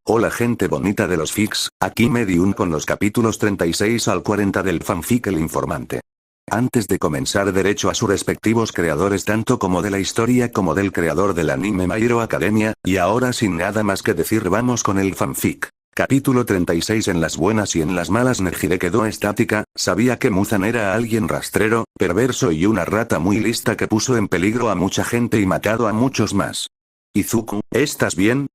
Hola gente bonita de los fics, aquí Medium con los capítulos 36 al 40 del fanfic El Informante. Antes de comenzar derecho a sus respectivos creadores tanto como de la historia como del creador del anime My Hero Academia, y ahora sin nada más que decir vamos con el fanfic. Capítulo 36. En las buenas y en las malas Nejire quedó estática, sabía que Muzan era alguien rastrero, perverso y una rata muy lista que puso en peligro a mucha gente y matado a muchos más. Izuku, ¿estás bien?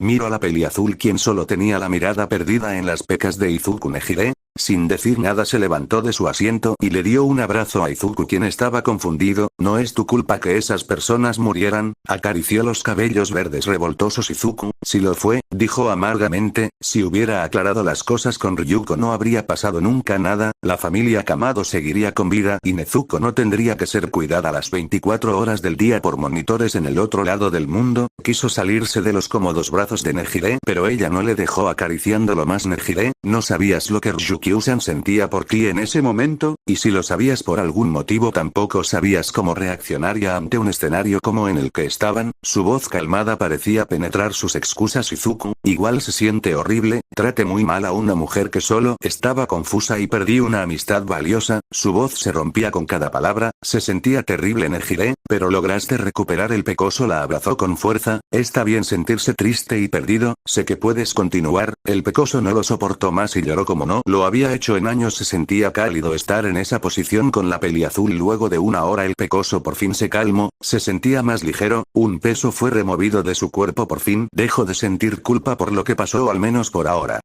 Miró a la peliazul quien solo tenía la mirada perdida en las pecas de Izuku. Nejire, sin decir nada se levantó de su asiento y le dio un abrazo a Izuku quien estaba confundido. No es tu culpa que esas personas murieran, acarició los cabellos verdes revoltosos Izuku. Si lo fue, dijo amargamente, si hubiera aclarado las cosas con Ryuko no habría pasado nunca nada, la familia Kamado seguiría con vida y Nezuko no tendría que ser cuidada las 24 horas del día por monitores en el otro lado del mundo. Quiso salirse de los cómodos brazos de Nejire pero ella no le dejó acariciándolo más. Nejire, no sabías lo que Ryukyusan sentía por ti en ese momento, y si lo sabías por algún motivo tampoco sabías cómo reaccionaría ante un escenario como en el que estaban. Su voz calmada parecía penetrar sus excusas. Izuku, igual se siente horrible, trate muy mal a una mujer que solo estaba confusa y perdí una amistad valiosa. Su voz se rompía con cada palabra, se sentía terrible. Nejire, pero lograste recuperar el pecoso. La abrazó con fuerza, está bien sentirse triste y perdido, sé que puedes continuar. El pecoso no lo soportó más y lloró como no lo había hecho en años. Se sentía cálido estar en esa posición con la peliazul. Luego de una hora el pecoso por fin se calmó, se sentía más ligero, un peso fue removido de su cuerpo por fin. Dejó de sentir culpa por lo que pasó al menos por ahora.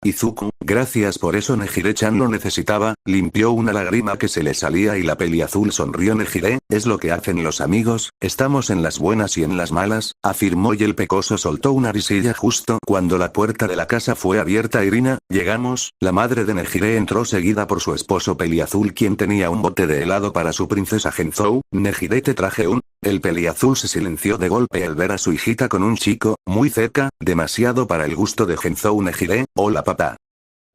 Izuku, gracias por eso. Nejire-chan lo necesitaba, limpió una lágrima que se le salía y la peliazul sonrió. Nejire, es lo que hacen los amigos, estamos en las buenas y en las malas, afirmó y el pecoso soltó una risilla justo cuando la puerta de la casa fue abierta. Irina, llegamos. La madre de Nejire entró seguida por su esposo peliazul quien tenía un bote de helado para su princesa Genzou. Nejire, te traje un... El peliazul se silenció de golpe al ver a su hijita con un chico, muy cerca, demasiado para el gusto de Genzou. Nejire, hola papá.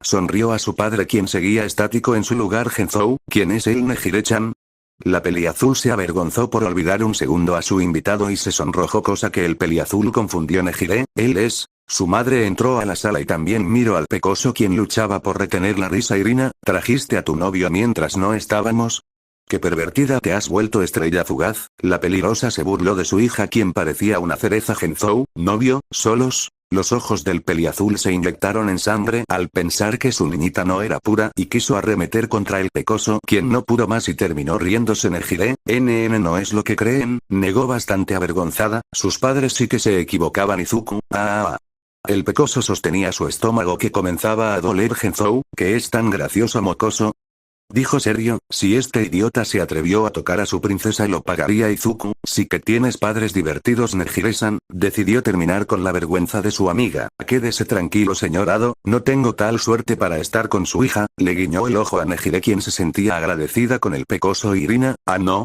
Sonrió a su padre quien seguía estático en su lugar. Genzou, ¿quién es él? Nejire-chan. La peliazul se avergonzó por olvidar un segundo a su invitado y se sonrojó, cosa que el peliazul confundió. Nejire, él es... Su madre entró a la sala y también miró al pecoso quien luchaba por retener la risa. Irina, ¿trajiste a tu novio mientras no estábamos? ¡Qué pervertida te has vuelto, estrella fugaz! La peligrosa se burló de su hija quien parecía una cereza. Genzou, ¿novio, solos? Los ojos del peliazul se inyectaron en sangre al pensar que su niñita no era pura y quiso arremeter contra el pecoso quien no pudo más y terminó riéndose. Nejire, no es lo que creen, negó bastante avergonzada, sus padres sí que se equivocaban. Izuku, El pecoso sostenía su estómago que comenzaba a doler. Genzou, ¿qué es tan gracioso mocoso? Dijo serio, si este idiota se atrevió a tocar a su princesa lo pagaría. Izuku, sí que tienes padres divertidos. Nejire-san, decidió terminar con la vergüenza de su amiga. Quédese tranquilo señor Ado, no tengo tal suerte para estar con su hija, le guiñó el ojo a Nejire quien se sentía agradecida con el pecoso. Irina, no.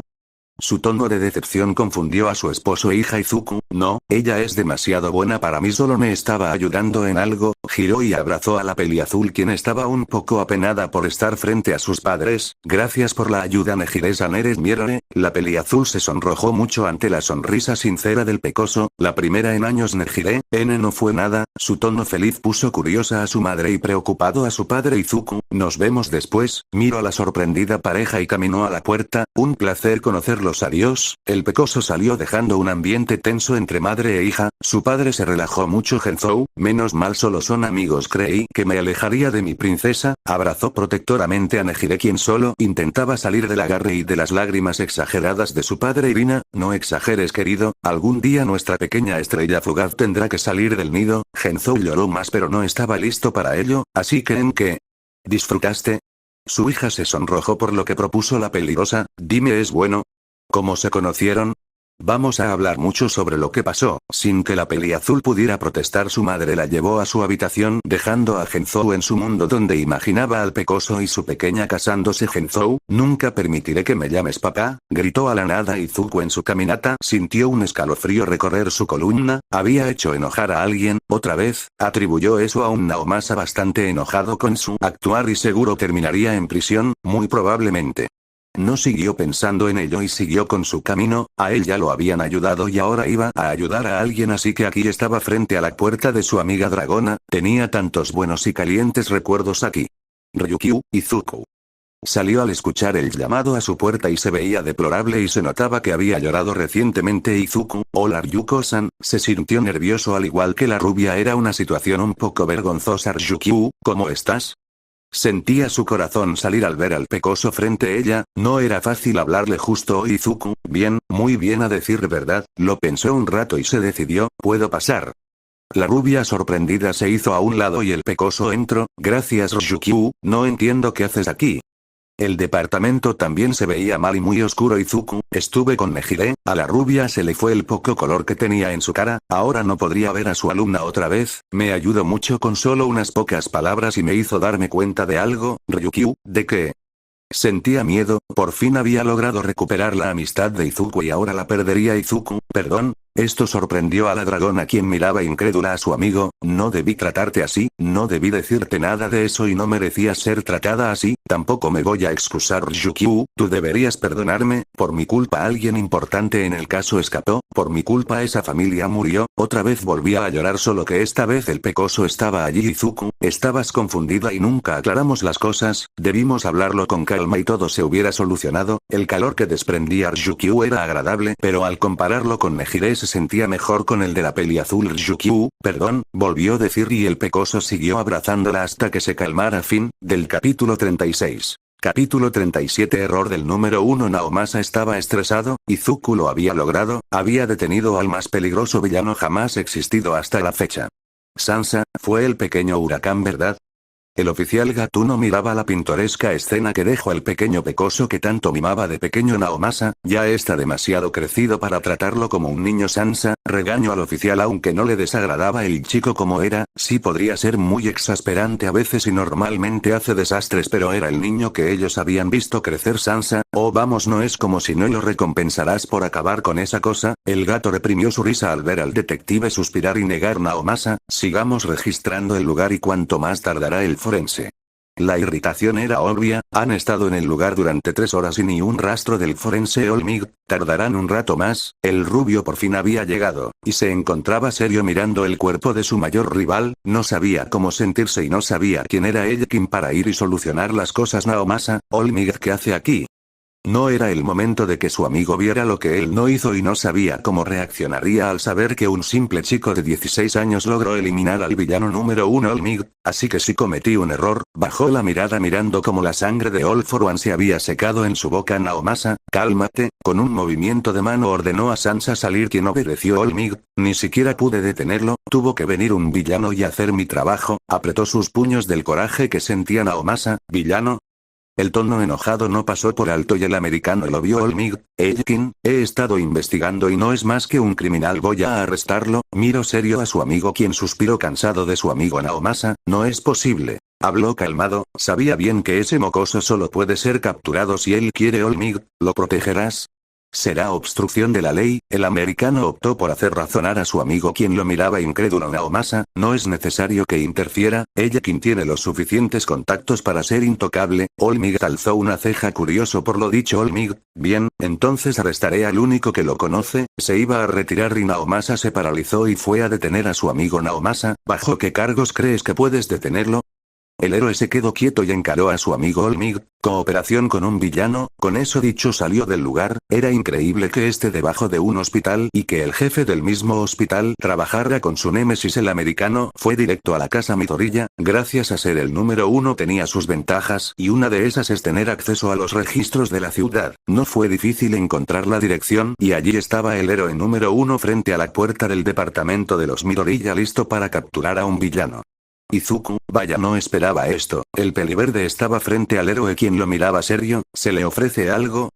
Su tono de decepción confundió a su esposo e hija. Izuku, no, ella es demasiado buena para mí, solo me estaba ayudando en algo. Giró y abrazó a la peliazul quien estaba un poco apenada por estar frente a sus padres. Gracias por la ayuda. Nejire-san, eres mi héroe. La peliazul se sonrojó mucho ante la sonrisa sincera del pecoso, la primera en años. Nejire, no fue nada. Su tono feliz puso curiosa a su madre y preocupado a su padre. Izuku, nos vemos después. Miró a la sorprendida pareja y caminó a la puerta. Un placer conocerlos. Adiós. El pecoso salió dejando un ambiente tenso entre madre e hija. Su padre se relajó mucho. Genzou, menos mal solo son amigos, creí que me alejaría de mi princesa. Abrazó protectoramente a Nejire quien solo intentaba salir del agarre y de las lágrimas exageradas de su padre. Irina, no exageres querido, algún día nuestra pequeña estrella fugaz tendrá que salir del nido. Genzou lloró más pero no estaba listo para ello, así que ¿en qué disfrutaste? Su hija se sonrojó por lo que propuso la peligrosa. Dime, ¿es bueno? ¿Cómo se conocieron? Vamos a hablar mucho sobre lo que pasó. Sin que la peliazul pudiera protestar, su madre la llevó a su habitación dejando a Genzou en su mundo donde imaginaba al pecoso y su pequeña casándose. Genzou, nunca permitiré que me llames papá, gritó a la nada. Izuku en su caminata sintió un escalofrío recorrer su columna, había hecho enojar a alguien, otra vez, atribuyó eso a un Naomasa bastante enojado con su actuar y seguro terminaría en prisión, muy probablemente. No siguió pensando en ello y siguió con su camino, a él ya lo habían ayudado y ahora iba a ayudar a alguien, así que aquí estaba frente a la puerta de su amiga dragona, tenía tantos buenos y calientes recuerdos aquí. Ryukyu, Izuku. Salió al escuchar el llamado a su puerta y se veía deplorable y se notaba que había llorado recientemente. Izuku, hola Ryuko-san, se sintió nervioso al igual que la rubia. Era una situación un poco vergonzosa. Ryukyu, ¿cómo estás? Sentía su corazón salir al ver al pecoso frente a ella, no era fácil hablarle justo hoy. Izuku, bien, muy bien, a decir verdad, lo pensó un rato y se decidió, ¿puedo pasar? La rubia sorprendida se hizo a un lado y el pecoso entró. Gracias Ryukyu, no entiendo qué haces aquí. El departamento también se veía mal y muy oscuro. Izuku, estuve con Nejire, a la rubia se le fue el poco color que tenía en su cara, ahora no podría ver a su alumna otra vez, me ayudó mucho con solo unas pocas palabras y me hizo darme cuenta de algo. Ryukyu, ¿de qué? Sentía miedo, por fin había logrado recuperar la amistad de Izuku y ahora la perdería. Izuku, perdón. Esto sorprendió a la dragona, quien miraba incrédula a su amigo. No debí tratarte así, no debí decirte nada de eso y no merecías ser tratada así, tampoco me voy a excusar. Ryukyu, tú deberías perdonarme, por mi culpa alguien importante en el caso escapó, por mi culpa esa familia murió. Otra vez volvía a llorar, solo que esta vez el pecoso estaba allí. Izuku, estabas confundida y nunca aclaramos las cosas, debimos hablarlo con calma y todo se hubiera solucionado. El calor que desprendía Ryukyu era agradable, pero al compararlo con Nejire se sentía mejor con el de la peli azul. Ryukyu, perdón, volvió a decir y el pecoso siguió abrazándola hasta que se calmara. Fin, del capítulo 36. Capítulo 37. Error del número 1. Naomasa estaba estresado, Izuku lo había logrado, había detenido al más peligroso villano jamás existido hasta la fecha. Sansa, fue el pequeño huracán, ¿verdad? El oficial Gatuno miraba la pintoresca escena que dejó el pequeño pecoso que tanto mimaba de pequeño. Naomasa, ya está demasiado crecido para tratarlo como un niño. Sansa, regañó al oficial aunque no le desagradaba el chico como era, sí podría ser muy exasperante a veces y normalmente hace desastres, pero era el niño que ellos habían visto crecer. Sansa, oh vamos, no es como si no lo recompensarás por acabar con esa cosa. El gato reprimió su risa al ver al detective suspirar y negar. Naomasa, sigamos registrando el lugar y cuánto más tardará el forense. La irritación era obvia, han estado en el lugar durante 3 horas y ni un rastro del forense Olmig, tardarán un rato más. El rubio por fin había llegado, y se encontraba serio mirando el cuerpo de su mayor rival, no sabía cómo sentirse y no sabía quién era Elkin para ir y solucionar las cosas. Naomasa, Olmig, ¿qué hace aquí? No era el momento de que su amigo viera lo que él no hizo y no sabía cómo reaccionaría al saber que un simple chico de 16 años logró eliminar al villano número 1 Olmig, así que si cometí un error. Bajó la mirada mirando cómo la sangre de All for One se había secado en su boca. Naomasa, cálmate, con un movimiento de mano ordenó a Sansa salir, quien obedeció. Olmig, ni siquiera pude detenerlo, tuvo que venir un villano y hacer mi trabajo, apretó sus puños del coraje que sentía. Naomasa, ¿villano? El tono enojado no pasó por alto y el americano lo vio. Olmig, Elkin, he estado investigando y no es más que un criminal, voy a arrestarlo. Miró serio a su amigo, quien suspiró cansado de su amigo. Naomasa, no es posible. Habló calmado, sabía bien que ese mocoso solo puede ser capturado si él quiere. Olmig, ¿lo protegerás? Será obstrucción de la ley. El americano optó por hacer razonar a su amigo, quien lo miraba incrédulo. Naomasa, no es necesario que interfiera, ella quien tiene los suficientes contactos para ser intocable. Olmig alzó una ceja curioso por lo dicho. Olmig, bien, entonces arrestaré al único que lo conoce. Se iba a retirar y Naomasa se paralizó y fue a detener a su amigo. Naomasa, ¿bajo qué cargos crees que puedes detenerlo? El héroe se quedó quieto y encaró a su amigo. Olmig, cooperación con un villano. Con eso dicho salió del lugar. Era increíble que esté debajo de un hospital y que el jefe del mismo hospital trabajara con su némesis. El americano fue directo a la casa Midoriya. Gracias a ser el número 1 tenía sus ventajas y una de esas es tener acceso a los registros de la ciudad. No fue difícil encontrar la dirección y allí estaba el héroe número 1 frente a la puerta del departamento de los Midoriya, listo para capturar a un villano. Izuku, vaya, no esperaba esto. El peliverde estaba frente al héroe, quien lo miraba serio. ¿Se le ofrece algo?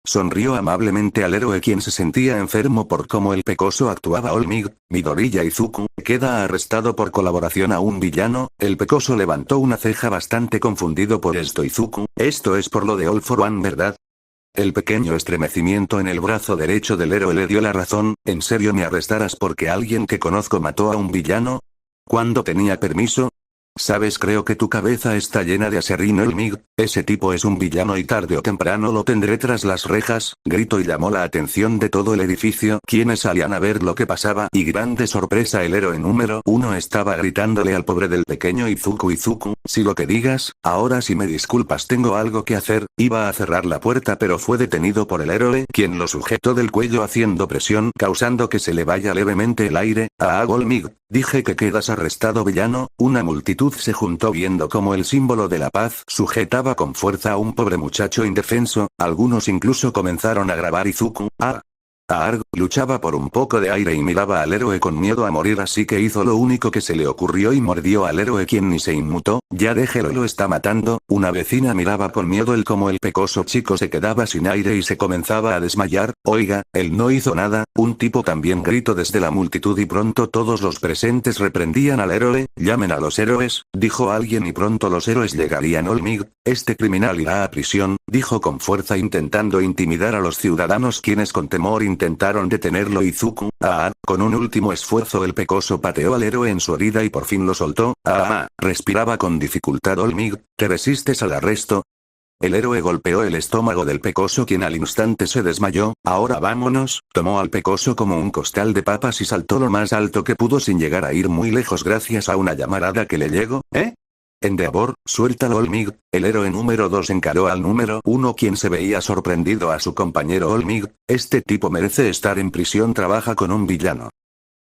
Sonrió amablemente al héroe, quien se sentía enfermo por cómo el pecoso actuaba. Olmig, Midoriya, Izuku, queda arrestado por colaboración a un villano. El pecoso levantó una ceja bastante confundido por esto. Izuku, esto es por lo de All for One, ¿verdad? El pequeño estremecimiento en el brazo derecho del héroe le dio la razón. ¿En serio me arrestarás porque alguien que conozco mató a un villano? ¿Cuándo tenía permiso? Sabes, creo que tu cabeza está llena de aserrín Olmig, ese tipo es un villano y tarde o temprano lo tendré tras las rejas, gritó y llamó la atención de todo el edificio, quienes salían a ver lo que pasaba y grande sorpresa el héroe número 1 estaba gritándole al pobre del pequeño Izuku si lo que digas, ahora si me disculpas tengo algo que hacer, iba a cerrar la puerta pero fue detenido por el héroe quien lo sujetó del cuello haciendo presión causando que se le vaya levemente el aire, Olmig. Dije que quedas arrestado villano, una multitud se juntó viendo como el símbolo de la paz sujetaba con fuerza a un pobre muchacho indefenso, algunos incluso comenzaron a grabar Izuku, Aarg luchaba por un poco de aire y miraba al héroe con miedo a morir así que hizo lo único que se le ocurrió y mordió al héroe quien ni se inmutó, ya déjelo lo está matando, una vecina miraba con miedo el como el pecoso chico se quedaba sin aire y se comenzaba a desmayar, oiga, él no hizo nada, un tipo también gritó desde la multitud y pronto todos los presentes reprendían al héroe, llamen a los héroes, dijo alguien y pronto los héroes llegarían Olmig, este criminal irá a prisión, dijo con fuerza intentando intimidar a los ciudadanos quienes con temor intentaron detenerlo Izuku, con un último esfuerzo el pecoso pateó al héroe en su herida y por fin lo soltó, respiraba con dificultad Olmig, ¿te resistes al arresto? El héroe golpeó el estómago del pecoso quien al instante se desmayó, ahora vámonos, tomó al pecoso como un costal de papas y saltó lo más alto que pudo sin llegar a ir muy lejos gracias a una llamarada que le llegó, Endeavor, suéltalo Olmig, el héroe número 2 encaró al número 1 quien se veía sorprendido a su compañero Olmig, este tipo merece estar en prisión trabaja con un villano.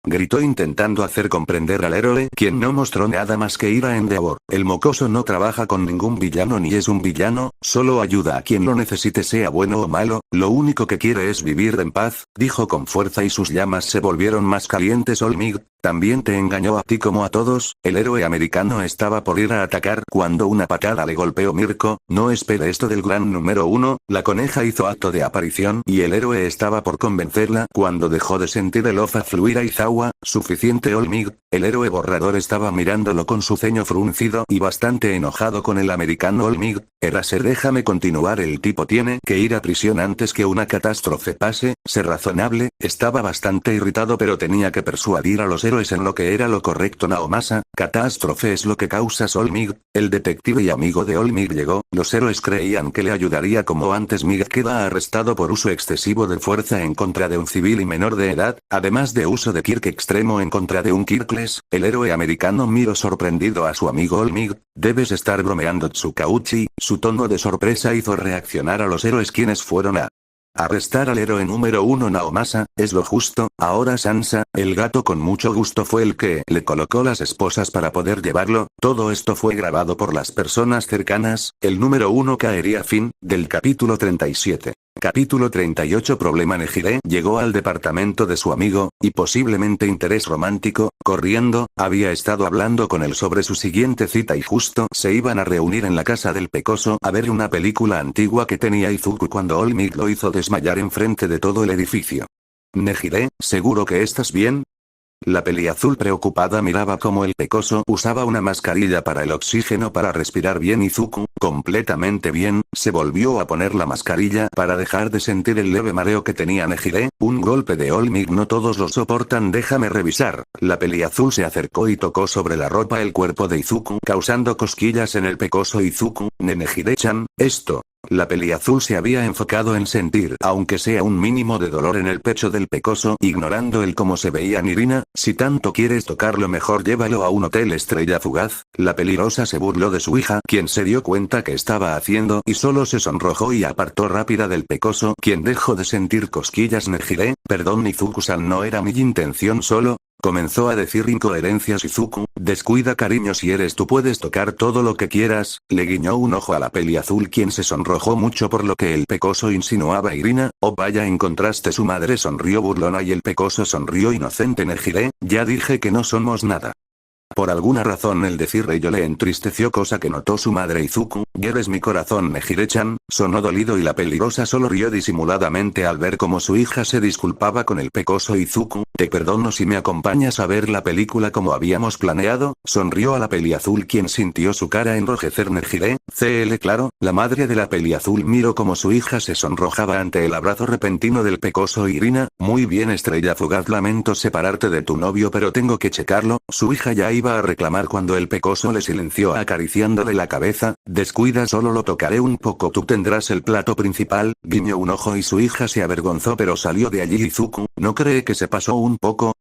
Gritó intentando hacer comprender al héroe quien no mostró nada más que ira en Endeavor, el mocoso no trabaja con ningún villano ni es un villano, solo ayuda a quien lo necesite sea bueno o malo, lo único que quiere es vivir en paz, dijo con fuerza y sus llamas se volvieron más calientes Olmig, también te engañó a ti como a todos, el héroe americano estaba por ir a atacar cuando una patada le golpeó Mirko, no espere esto del gran número 1, la coneja hizo acto de aparición y el héroe estaba por convencerla cuando dejó de sentir el ofa fluir a Izawa, suficiente Olmig, el héroe borrador estaba mirándolo con su ceño fruncido y bastante enojado con el americano Olmig, Eraser déjame continuar el tipo tiene que ir a prisión antes que una catástrofe pase, sé razonable, estaba bastante irritado pero tenía que persuadir a los héroes en lo que era lo correcto Naomasa, catástrofe es lo que causa Olmig, el detective y amigo de Olmig llegó, los héroes creían que le ayudaría como antes Mig queda arrestado por uso excesivo de fuerza en contra de un civil y menor de edad, además de uso de Kirk extremo en contra de un Kirkles, el héroe americano miró sorprendido a su amigo Olmig, debes estar bromeando Tsukauchi, su tono de sorpresa hizo reaccionar a los héroes quienes fueron a arrestar al héroe número 1 Naomasa, es lo justo, ahora Sansa, el gato con mucho gusto fue el que le colocó las esposas para poder llevarlo, todo esto fue grabado por las personas cercanas, el número 1 caería fin, del capítulo 37. Capítulo 38 Problema Nejire llegó al departamento de su amigo, y posiblemente interés romántico, corriendo, había estado hablando con él sobre su siguiente cita y justo se iban a reunir en la casa del pecoso a ver una película antigua que tenía Izuku cuando Olmig lo hizo desmayar enfrente de todo el edificio. Nejire, ¿seguro que estás bien? La peliazul preocupada miraba como el pecoso usaba una mascarilla para el oxígeno para respirar bien Izuku, completamente bien, se volvió a poner la mascarilla para dejar de sentir el leve mareo que tenía Nejire, un golpe de Olmig no todos lo soportan déjame revisar, la peliazul se acercó y tocó sobre la ropa el cuerpo de Izuku causando cosquillas en el pecoso Izuku, Nejire-chan, esto. La peliazul se había enfocado en sentir aunque sea un mínimo de dolor en el pecho del pecoso ignorando el cómo se veía Nirina, si tanto quieres tocarlo mejor llévalo a un hotel estrella fugaz, la peligrosa se burló de su hija quien se dio cuenta que estaba haciendo y solo se sonrojó y apartó rápida del pecoso quien dejó de sentir cosquillas Nejire, perdón Izuku-san no era mi intención solo, comenzó a decir incoherencias Izuku, descuida cariño si eres tú puedes tocar todo lo que quieras, le guiñó un ojo a la peliazul quien se sonrojó mucho por lo que el pecoso insinuaba Irina, oh vaya en contraste su madre sonrió burlona y el pecoso sonrió inocente Nejire, ya dije que no somos nada. Por alguna razón el decir ello le entristeció cosa que notó su madre Izuku, hieres mi corazón Nejire-chan, sonó dolido y la peligrosa solo rió disimuladamente al ver cómo su hija se disculpaba con el pecoso Izuku, Te perdono si me acompañas a ver la película como habíamos planeado, sonrió a la peliazul quien sintió su cara enrojecer. Nejire, claro, la madre de la peliazul miró como su hija se sonrojaba ante el abrazo repentino del pecoso Irina. Muy bien estrella fugaz, lamento separarte de tu novio pero tengo que checarlo. Su hija ya iba a reclamar cuando el pecoso le silenció acariciándole la cabeza. Descuida, solo lo tocaré un poco, tú tendrás el plato principal. Guiñó un ojo y su hija se avergonzó pero salió de allí. Izuku, ¿no cree que se pasó un poco?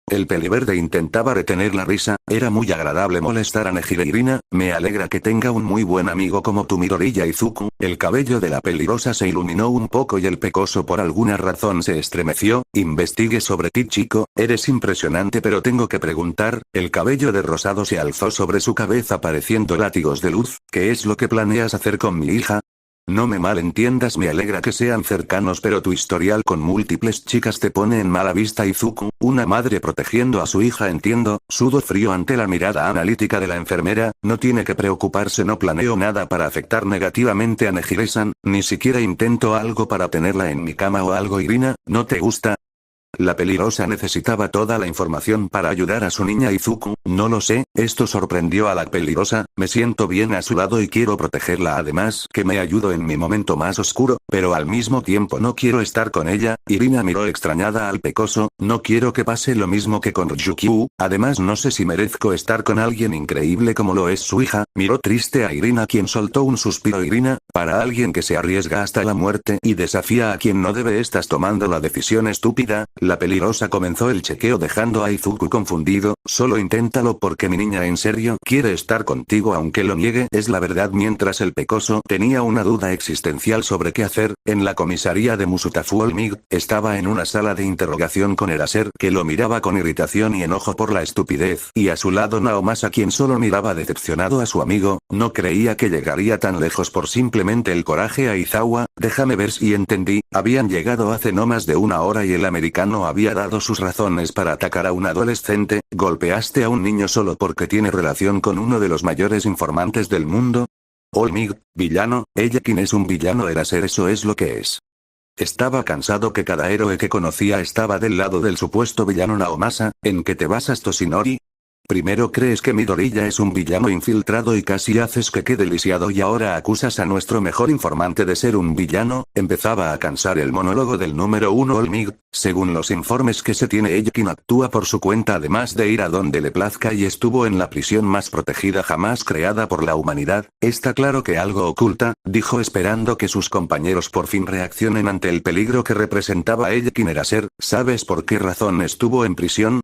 El peliverde intentaba retener la risa, era muy agradable molestar a Nejire. Irina, me alegra que tenga un muy buen amigo como tu Midoriya. Izuku, el cabello de la peligrosa se iluminó un poco y el pecoso por alguna razón se estremeció. Investigue sobre ti, chico, eres impresionante pero tengo que preguntar. El cabello de rosado se alzó sobre su cabeza pareciendo látigos de luz. ¿Qué es lo que planeas hacer con mi hija? No me malentiendas, me alegra que sean cercanos pero tu historial con múltiples chicas te pone en mala vista. Izuku, una madre protegiendo a su hija, entiendo. Sudó frío ante la mirada analítica de la enfermera. No tiene que preocuparse, no planeo nada para afectar negativamente a Nejire-san, ni siquiera intento algo para tenerla en mi cama o algo. Irina, ¿no te gusta? La peligrosa necesitaba toda la información para ayudar a su niña. Izuku, no lo sé, esto sorprendió a la peligrosa, me siento bien a su lado y quiero protegerla, además que me ayudó en mi momento más oscuro, pero al mismo tiempo no quiero estar con ella. Irina miró extrañada al pecoso, no quiero que pase lo mismo que con Ryukyu, además no sé si merezco estar con alguien increíble como lo es su hija. Miró triste a Irina quien soltó un suspiro. Irina, para alguien que se arriesga hasta la muerte y desafía a quien no debe, estás tomando la decisión estúpida. La peligrosa comenzó el chequeo dejando a Izuku confundido. Solo inténtalo porque mi niña en serio quiere estar contigo aunque lo niegue, es la verdad. Mientras el pecoso tenía una duda existencial sobre qué hacer, en la comisaría de Musutafu Olmig, estaba en una sala de interrogación con Eraser que lo miraba con irritación y enojo por la estupidez, y a su lado Naomasa quien solo miraba decepcionado a su amigo. No creía que llegaría tan lejos por simplemente el coraje. Aizawa, déjame ver si entendí, habían llegado hace no más de una hora y el americano había dado sus razones para atacar a un adolescente. ¿Golpeaste a un niño solo porque tiene relación con uno de los mayores informantes del mundo? Olmig, villano, ella quien es un villano. Eraser, eso es lo que es. Estaba cansado que cada héroe que conocía estaba del lado del supuesto villano. Naomasa, ¿en qué te basas, Toshinori? Primero crees que Midoriya es un villano infiltrado y casi haces que quede lisiado y ahora acusas a nuestro mejor informante de ser un villano. Empezaba a cansar el monólogo del número uno. Olmig, según los informes que se tiene, ella quien actúa por su cuenta además de ir a donde le plazca y estuvo en la prisión más protegida jamás creada por la humanidad. Está claro que algo oculta, dijo esperando que sus compañeros por fin reaccionen ante el peligro que representaba ella quien era ser. ¿Sabes por qué razón estuvo en prisión?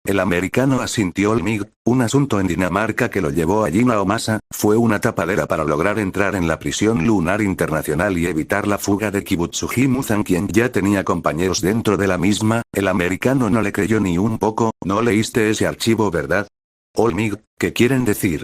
El americano asintió. Olmig, un asunto en Dinamarca que lo llevó allí. Naomasa, fue una tapadera para lograr entrar en la prisión lunar internacional y evitar la fuga de Kibutsuji Muzan quien ya tenía compañeros dentro de la misma. El americano no le creyó ni un poco. No leíste ese archivo, ¿verdad? Olmig, ¿qué quieren decir?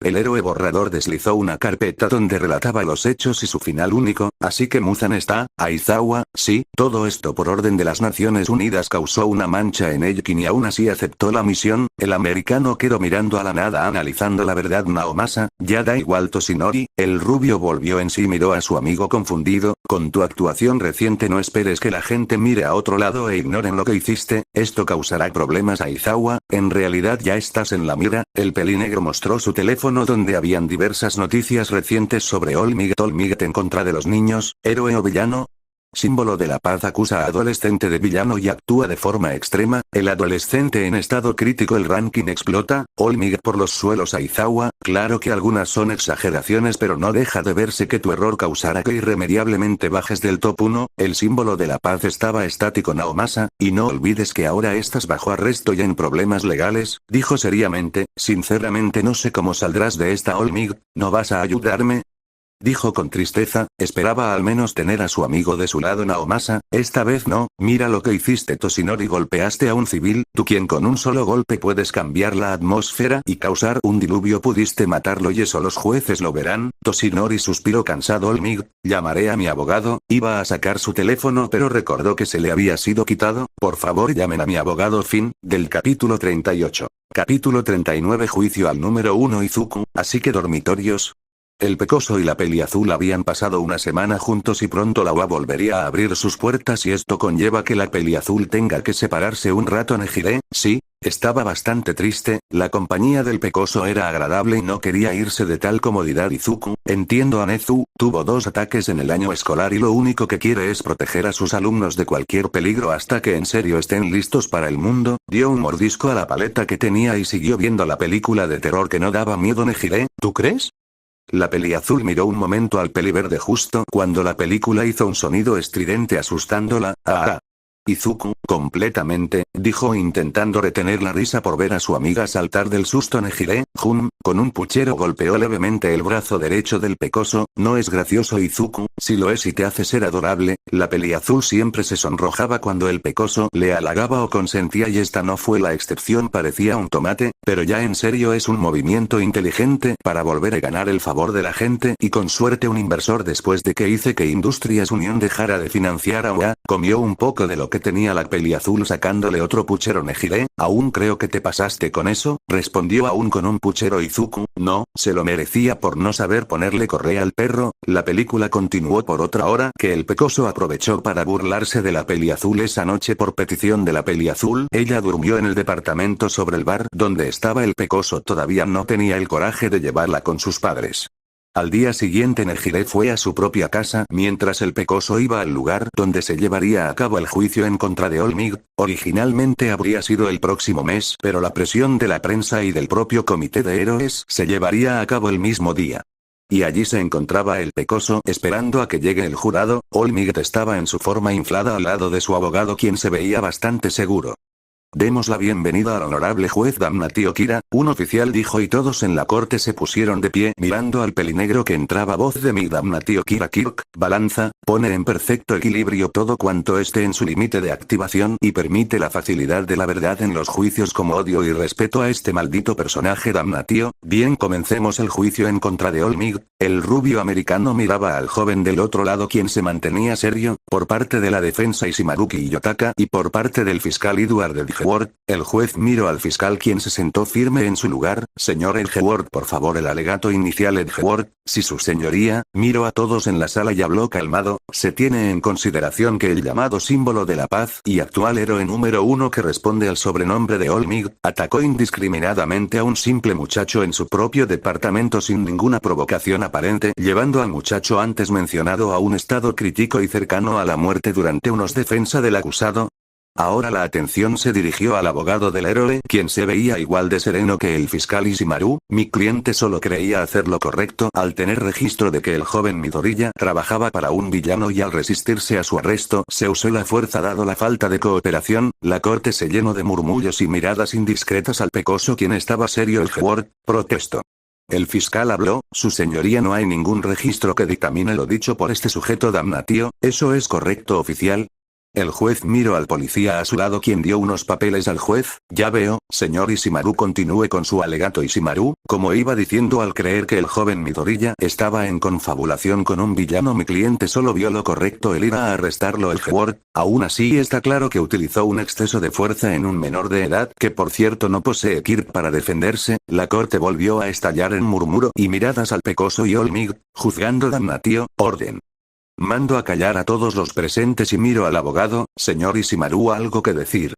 El héroe borrador deslizó una carpeta donde relataba los hechos y su final único, así que Muzan está. Aizawa, sí, todo esto por orden de las Naciones Unidas causó una mancha en Elkin y aún así aceptó la misión. El americano quedó mirando a la nada analizando la verdad. Naomasa, ya da igual, Toshinori. El rubio volvió en sí y miró a su amigo confundido. Con tu actuación reciente no esperes que la gente mire a otro lado e ignoren lo que hiciste, esto causará problemas. Aizawa, en realidad ya estás en la mira. El pelinegro mostró su teléfono donde habían diversas noticias recientes sobre Olmig. Olmig en contra de los niños, héroe o villano. Símbolo de la paz acusa a adolescente de villano y actúa de forma extrema. El adolescente en estado crítico, el ranking explota. Olmig por los suelos. Aizawa, claro que algunas son exageraciones pero no deja de verse que tu error causará que irremediablemente bajes del top 1. El símbolo de la paz estaba estático. Naomasa, y no olvides que ahora estás bajo arresto y en problemas legales, dijo seriamente. Sinceramente no sé cómo saldrás de esta. Olmig, ¿no vas a ayudarme? Dijo con tristeza, esperaba al menos tener a su amigo de su lado. Naomasa, esta vez no, mira lo que hiciste, Toshinori, golpeaste a un civil, tú quien con un solo golpe puedes cambiar la atmósfera y causar un diluvio, pudiste matarlo y eso los jueces lo verán. Toshinori suspiró cansado. Olmig, llamaré a mi abogado. Iba a sacar su teléfono pero recordó que se le había sido quitado. Por favor llamen a mi abogado. Fin, del capítulo 38. Capítulo 39. Juicio al número 1. Izuku, así que dormitorios. El Pecoso y la Peliazul habían pasado una semana juntos y pronto la UA volvería a abrir sus puertas y esto conlleva que la Peliazul tenga que separarse un rato. Nejire, sí, estaba bastante triste, la compañía del Pecoso era agradable y no quería irse de tal comodidad. Izuku, entiendo a Nezu, tuvo 2 ataques en el año escolar y lo único que quiere es proteger a sus alumnos de cualquier peligro hasta que en serio estén listos para el mundo, dio un mordisco a la paleta que tenía y siguió viendo la película de terror que no daba miedo. Nejire, ¿tú crees? La Peliazul miró un momento al Peliverde justo cuando la película hizo un sonido estridente asustándola. Izuku, completamente, dijo intentando retener la risa por ver a su amiga saltar del susto. Nejire, con un puchero golpeó levemente el brazo derecho del Pecoso, no es gracioso. Izuku, si lo es y te hace ser adorable, la Peliazul siempre se sonrojaba cuando el Pecoso le halagaba o consentía y esta no fue la excepción. Parecía un tomate, pero ya en serio es un movimiento inteligente para volver a ganar el favor de la gente y con suerte un inversor. Después de que hice que Industrias Unión dejara de financiar a UA, comió un poco de lo que tenía la Peliazul sacándole otro puchero. Nejire, aún creo que te pasaste con eso, respondió aún con un puchero. Izuku, no, se lo merecía por no saber ponerle correa al perro. La película continuó por otra hora que el Pecoso aprovechó para burlarse de la Peliazul esa noche por petición de la Peliazul. Ella durmió en el departamento sobre el bar donde estaba el Pecoso. Todavía no tenía el coraje de llevarla con sus padres. Al día siguiente Nejire fue a su propia casa mientras el Pecoso iba al lugar donde se llevaría a cabo el juicio en contra de Olmig. Originalmente habría sido el próximo mes, pero la presión de la prensa y del propio comité de héroes se llevaría a cabo el mismo día. Y allí se encontraba el Pecoso esperando a que llegue el jurado. Olmig estaba en su forma inflada al lado de su abogado quien se veía bastante seguro. Demos la bienvenida al honorable juez Damnatio Kira, un oficial dijo y todos en la corte se pusieron de pie mirando al pelinegro que entraba. Voz de mi Damnatio Kira Kirk, balanza, pone en perfecto equilibrio todo cuanto esté en su límite de activación y permite la facilidad de la verdad en los juicios como odio y respeto a este maldito personaje. Damnatio, bien, comencemos el juicio en contra de Olmig. El rubio americano miraba al joven del otro lado quien se mantenía serio, por parte de la defensa Ishimaruki Yotaka y por parte del fiscal Edward Edgeworth. El juez miró al fiscal quien se sentó firme en su lugar. Señor Edgeworth, por favor. El alegato inicial. Edgeworth, si su señoría, miró a todos en la sala y habló calmado, se tiene en consideración que el llamado símbolo de la paz y actual héroe número 1 que responde al sobrenombre de Olmig, atacó indiscriminadamente a un simple muchacho en su propio departamento sin ninguna provocación aparente, llevando al muchacho antes mencionado a un estado crítico y cercano a la muerte durante unos defensa del acusado. Ahora la atención se dirigió al abogado del héroe, quien se veía igual de sereno que el fiscal Ishimaru. Mi cliente solo creía hacer lo correcto al tener registro de que el joven Midoriya trabajaba para un villano y al resistirse a su arresto se usó la fuerza dado la falta de cooperación. La corte se llenó de murmullos y miradas indiscretas al Pecoso quien estaba serio. Edgeworth, protestó. El fiscal habló, su señoría, no hay ningún registro que dictamine lo dicho por este sujeto. Damnatio, ¿eso es correcto, oficial? El juez miró al policía a su lado quien dio unos papeles al juez. Ya veo, señor Ishimaru, continúe con su alegato. Ishimaru, como iba diciendo, al creer que el joven Midoriya estaba en confabulación con un villano, mi cliente solo vio lo correcto el ir a arrestarlo. Edgeworth, aún así está claro que utilizó un exceso de fuerza en un menor de edad que por cierto no posee kit para defenderse. La corte volvió a estallar en murmuro y miradas al Pecoso y Olmig, juzgando. Damnatio, orden. Mando a callar a todos los presentes y miro al abogado. Señor Ishimaru, ¿algo que decir?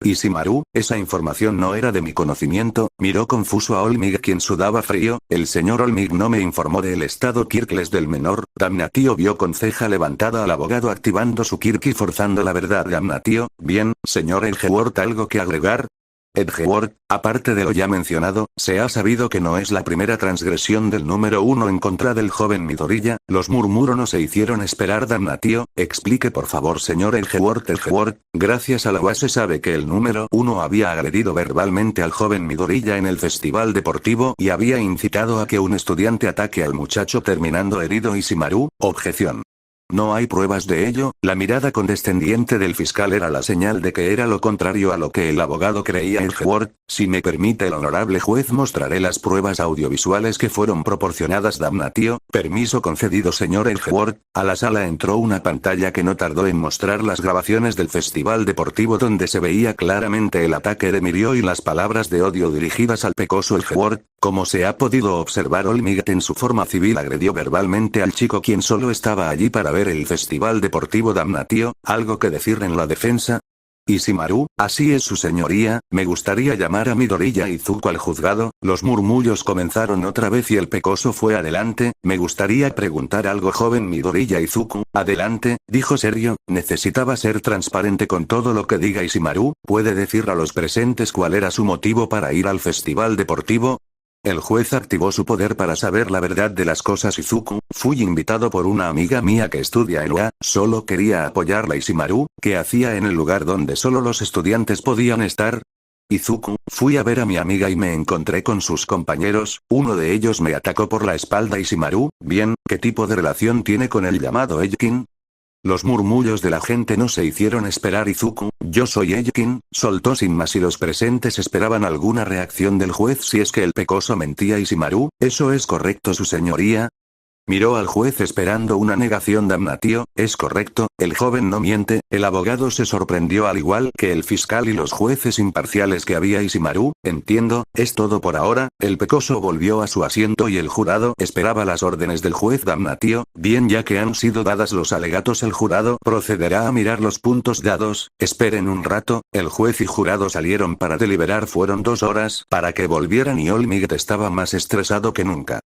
Ishimaru, esa información no era de mi conocimiento, miró confuso a Olmig quien sudaba frío. El señor Olmig no me informó del estado Kirkles del menor. Damnatio vio con ceja levantada al abogado activando su Kirk y forzando la verdad. Damnatio, bien, señor Edgeworth, ¿algo que agregar? Edgeworth, aparte de lo ya mencionado, se ha sabido que no es la primera transgresión del número 1 en contra del joven Midoriya. Los murmuros no se hicieron esperar. Damnatio, explique por favor. Señor Edgeworth. Edgeworth, gracias a la UA se sabe que el número 1 había agredido verbalmente al joven Midoriya en el festival deportivo y había incitado a que un estudiante ataque al muchacho terminando herido. Ishimaru, objeción. No hay pruebas de ello. La mirada condescendiente del fiscal era la señal de que era lo contrario a lo que el abogado creía. Edgeworth, si me permite el honorable juez, mostraré las pruebas audiovisuales que fueron proporcionadas. Damnatio, permiso concedido, señor Edgeworth. A la sala entró una pantalla que no tardó en mostrar las grabaciones del festival deportivo donde se veía claramente el ataque de Mirio y las palabras de odio dirigidas al pecoso Edgeworth. Como se ha podido observar, Olmigt en su forma civil agredió verbalmente al chico quien solo estaba allí para ver el festival deportivo. Damnatio, ¿algo que decir en la defensa? Ishimaru, así es su señoría, me gustaría llamar a Midoriya Izuku al juzgado. Los murmullos comenzaron otra vez y el pecoso fue adelante. Me gustaría preguntar algo, joven Midoriya Izuku. Adelante, dijo serio. Necesitaba ser transparente con todo lo que diga. Ishimaru, ¿puede decir a los presentes cuál era su motivo para ir al festival deportivo? El juez activó su poder para saber la verdad de las cosas. Izuku, fui invitado por una amiga mía que estudia en UA, solo quería apoyarla. Ishimaru, ¿qué hacía en el lugar donde solo los estudiantes podían estar? Izuku, fui a ver a mi amiga y me encontré con sus compañeros, uno de ellos me atacó por la espalda. Ishimaru, bien, ¿qué tipo de relación tiene con el llamado Elkin? Los murmullos de la gente no se hicieron esperar. Izuku, yo soy Elkin, soltó sin más y los presentes esperaban alguna reacción del juez si es que el pecoso mentía. Ishimaru, ¿eso es correcto, su señoría? Miró al juez esperando una negación. Damnatio, es correcto, el joven no miente. El abogado se sorprendió al igual que el fiscal y los jueces imparciales que había. Ishimaru, entiendo, es todo por ahora. El pecoso volvió a su asiento y el jurado esperaba las órdenes del juez. Damnatio, bien, ya que han sido dadas los alegatos, el jurado procederá a mirar los puntos dados. Esperen un rato. El juez y jurado salieron para deliberar. Fueron 2 horas para que volvieran y Olmigt estaba más estresado que nunca.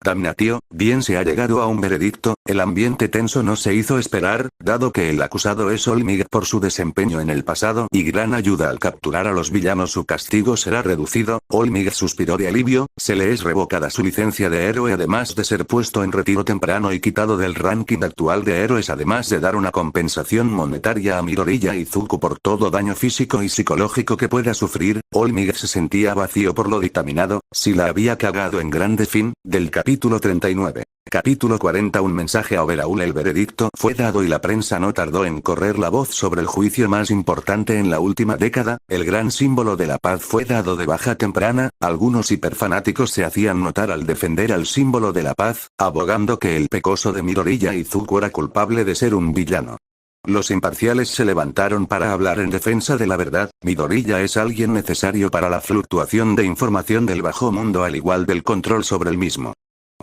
Damnatio, bien, se ha llegado a un veredicto. El ambiente tenso no se hizo esperar, dado que el acusado es Olmigt por su desempeño en el pasado y gran ayuda al capturar a los villanos. Su castigo será reducido. Olmigt suspiró de alivio. Se le es revocada su licencia de héroe, además de ser puesto en retiro temprano y quitado del ranking actual de héroes, además de dar una compensación monetaria a Midoriya Izuku por todo daño físico y psicológico que pueda sufrir. Olmigt se sentía vacío por lo dictaminado, si la había cagado en grande. Fin del capítulo 39. Capítulo 40. Un mensaje a Overhaul. El veredicto fue dado y la prensa no tardó en correr la voz sobre el juicio más importante en la última década. El gran símbolo de la paz fue dado de baja temprana. Algunos hiperfanáticos se hacían notar al defender al símbolo de la paz, abogando que el pecoso de Midoriya Izuku era culpable de ser un villano. Los imparciales se levantaron para hablar en defensa de la verdad. Midoriya es alguien necesario para la fluctuación de información del bajo mundo, al igual del control sobre el mismo.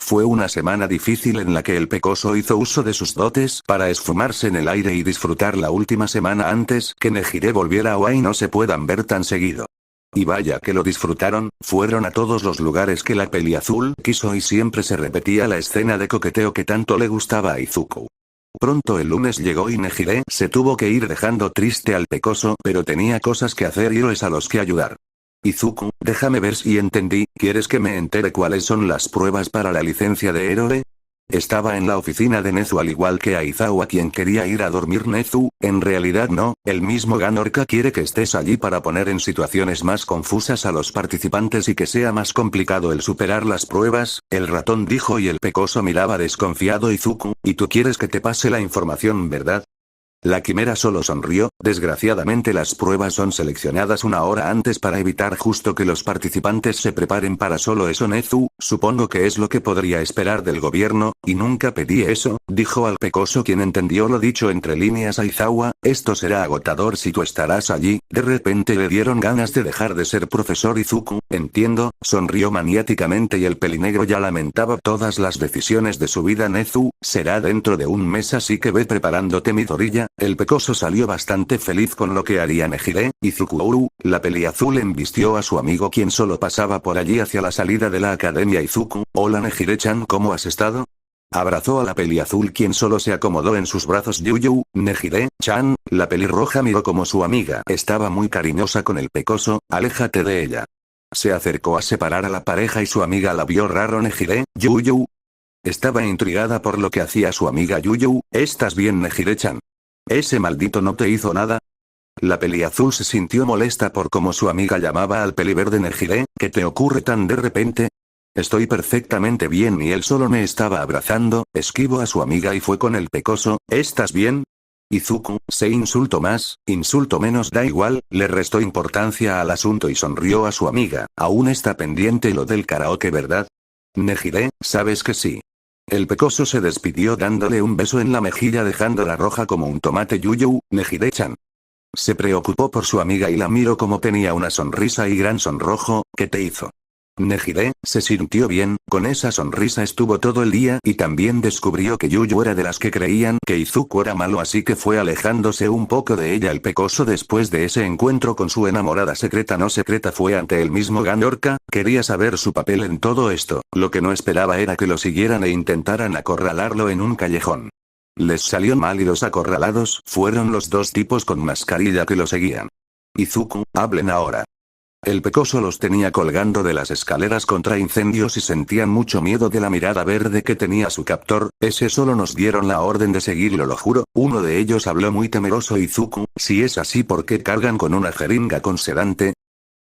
Fue una semana difícil en la que el pecoso hizo uso de sus dotes para esfumarse en el aire y disfrutar la última semana antes que Nejire volviera a OA y no se puedan ver tan seguido. Y vaya que lo disfrutaron, fueron a todos los lugares que la peliazul quiso y siempre se repetía la escena de coqueteo que tanto le gustaba a Izuku. Pronto el lunes llegó y Nejire se tuvo que ir dejando triste al pecoso, pero tenía cosas que hacer y héroes a los que ayudar. Izuku, déjame ver si entendí, ¿quieres que me entere cuáles son las pruebas para la licencia de héroe? Estaba en la oficina de Nezu al igual que Aizawa, quien quería ir a dormir. Nezu, en realidad no, el mismo Ganorka quiere que estés allí para poner en situaciones más confusas a los participantes y que sea más complicado el superar las pruebas, el ratón dijo y el pecoso miraba desconfiado. Izuku, y tú quieres que te pase la información, ¿verdad? La quimera solo sonrió. Desgraciadamente las pruebas son seleccionadas una hora antes para evitar justo que los participantes se preparen para solo eso. Nezu, supongo que es lo que podría esperar del gobierno, y nunca pedí eso, dijo al pecoso, quien entendió lo dicho entre líneas. Aizawa, esto será agotador si tú estarás allí. De repente le dieron ganas de dejar de ser profesor. Izuku, entiendo, sonrió maniáticamente y el pelinegro ya lamentaba todas las decisiones de su vida. Nezu, será dentro de un mes, así que ve preparándote. Midoriya. El pecoso salió bastante feliz con lo que haría Nejire. Izuku, la peliazul embistió a su amigo quien solo pasaba por allí hacia la salida de la academia. Izuku, hola Nejire-chan, ¿cómo has estado? Abrazó a la peliazul quien solo se acomodó en sus brazos. Yuyu, Nejire-chan, la pelirroja miró como su amiga estaba muy cariñosa con el pecoso, aléjate de ella. Se acercó a separar a la pareja y su amiga la vio raro. Nejire, Yuyu. Estaba intrigada por lo que hacía su amiga. Yuyu, ¿estás bien Nejire-chan? ¿Ese maldito no te hizo nada? La peliazul se sintió molesta por cómo su amiga llamaba al peliverde. Nejire, ¿qué te ocurre tan de repente? Estoy perfectamente bien y él solo me estaba abrazando, esquivó a su amiga y fue con el pecoso, ¿estás bien? Izuku, se insultó más, insulto menos da igual, le restó importancia al asunto y sonrió a su amiga, aún está pendiente lo del karaoke ¿verdad? Nejire, sabes que sí. El pecoso se despidió dándole un beso en la mejilla dejándola roja como un tomate yuyu, Nejire-chan. Se preocupó por su amiga y la miró como tenía una sonrisa y gran sonrojo, ¿qué te hizo? Nejire, se sintió bien, con esa sonrisa estuvo todo el día y también descubrió que Yuyu era de las que creían que Izuku era malo así que fue alejándose un poco de ella el pecoso después de ese encuentro con su enamorada secreta no secreta fue ante el mismo Ganorka, quería saber su papel en todo esto, lo que no esperaba era que lo siguieran e intentaran acorralarlo en un callejón. Les salió mal y los acorralados fueron los dos tipos con mascarilla que lo seguían. Izuku, hablen ahora. El pecoso los tenía colgando de las escaleras contra incendios y sentían mucho miedo de la mirada verde que tenía su captor, ese solo nos dieron la orden de seguirlo lo juro, uno de ellos habló muy temeroso Izuku, si es así ¿por qué cargan con una jeringa con sedante?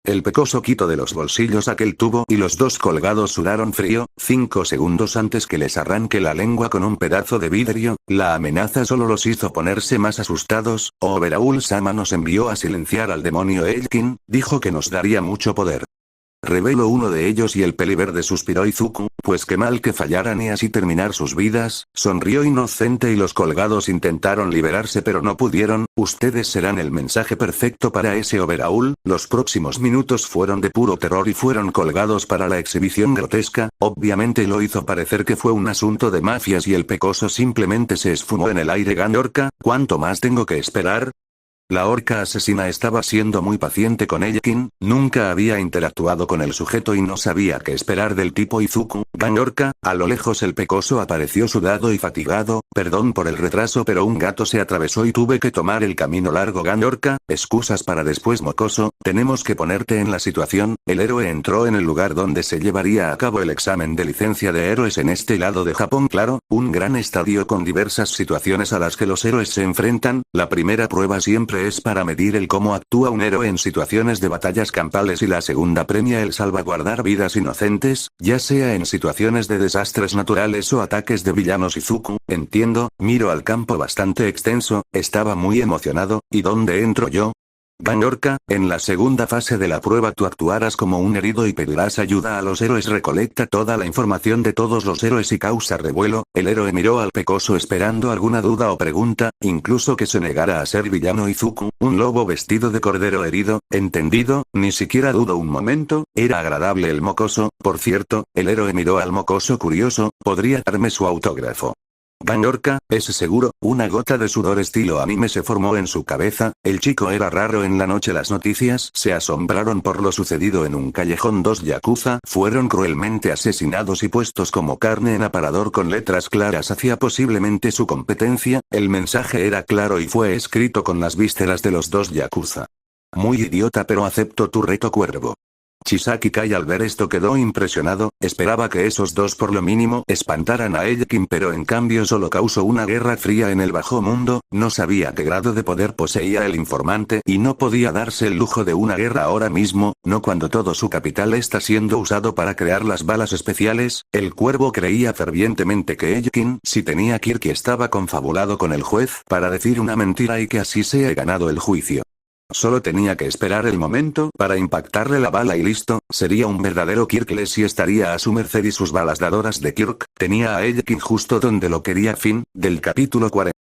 El pecoso quitó de los bolsillos aquel tubo y los dos colgados sudaron frío, 5 segundos antes que les arranque la lengua con un pedazo de vidrio, la amenaza solo los hizo ponerse más asustados, Overhaul-sama nos envió a silenciar al demonio Elkin, dijo que nos daría mucho poder. Reveló uno de ellos y el peliverde suspiró Izuku, pues qué mal que fallaran y así terminar sus vidas, sonrió inocente y los colgados intentaron liberarse pero no pudieron, ustedes serán el mensaje perfecto para ese Overhaul, los próximos minutos fueron de puro terror y fueron colgados para la exhibición grotesca, obviamente lo hizo parecer que fue un asunto de mafias y el pecoso simplemente se esfumó en el aire Ganorka, ¿cuánto más tengo que esperar? La orca asesina estaba siendo muy paciente con Elkin, nunca había interactuado con el sujeto y no sabía qué esperar del tipo Izuku, Ganorka, a lo lejos el pecoso apareció sudado y fatigado, perdón por el retraso pero un gato se atravesó y tuve que tomar el camino largo Ganorka, excusas para después mocoso, tenemos que ponerte en la situación, el héroe entró en el lugar donde se llevaría a cabo el examen de licencia de héroes en este lado de Japón claro, un gran estadio con diversas situaciones a las que los héroes se enfrentan, la primera prueba siempre es para medir el cómo actúa un héroe en situaciones de batallas campales y la segunda premia el salvaguardar vidas inocentes, ya sea en situaciones de desastres naturales o ataques de villanos Izuku, entiendo, miro al campo bastante extenso, estaba muy emocionado, ¿y dónde entro yo? Ganorka, en la segunda fase de la prueba tú actuarás como un herido y pedirás ayuda a los héroes recolecta toda la información de todos los héroes y causa revuelo, el héroe miró al pecoso esperando alguna duda o pregunta, incluso que se negara a ser villano Izuku, un lobo vestido de cordero herido, entendido, ni siquiera dudo un momento, era agradable el mocoso, por cierto, el héroe miró al mocoso curioso, podría darme su autógrafo. Ganorka, es seguro, una gota de sudor estilo anime se formó en su cabeza, el chico era raro en la noche las noticias se asombraron por lo sucedido en un callejón dos yakuza fueron cruelmente asesinados y puestos como carne en aparador con letras claras hacia posiblemente su competencia, el mensaje era claro y fue escrito con las vísceras de los dos yakuza. Muy idiota pero acepto tu reto cuervo. Chisaki Kai al ver esto quedó impresionado, esperaba que esos dos por lo mínimo espantaran a Elkin pero en cambio solo causó una guerra fría en el bajo mundo, no sabía qué grado de poder poseía el informante y no podía darse el lujo de una guerra ahora mismo, no cuando todo su capital está siendo usado para crear las balas especiales, el cuervo creía fervientemente que Elkin si tenía Kirky estaba confabulado con el juez para decir una mentira y que así se ha ganado el juicio. Solo tenía que esperar el momento para impactarle la bala y listo, sería un verdadero Kirkless y estaría a su merced y sus balas dadoras de Kirk, tenía a Elkin justo donde lo quería fin, del capítulo 40.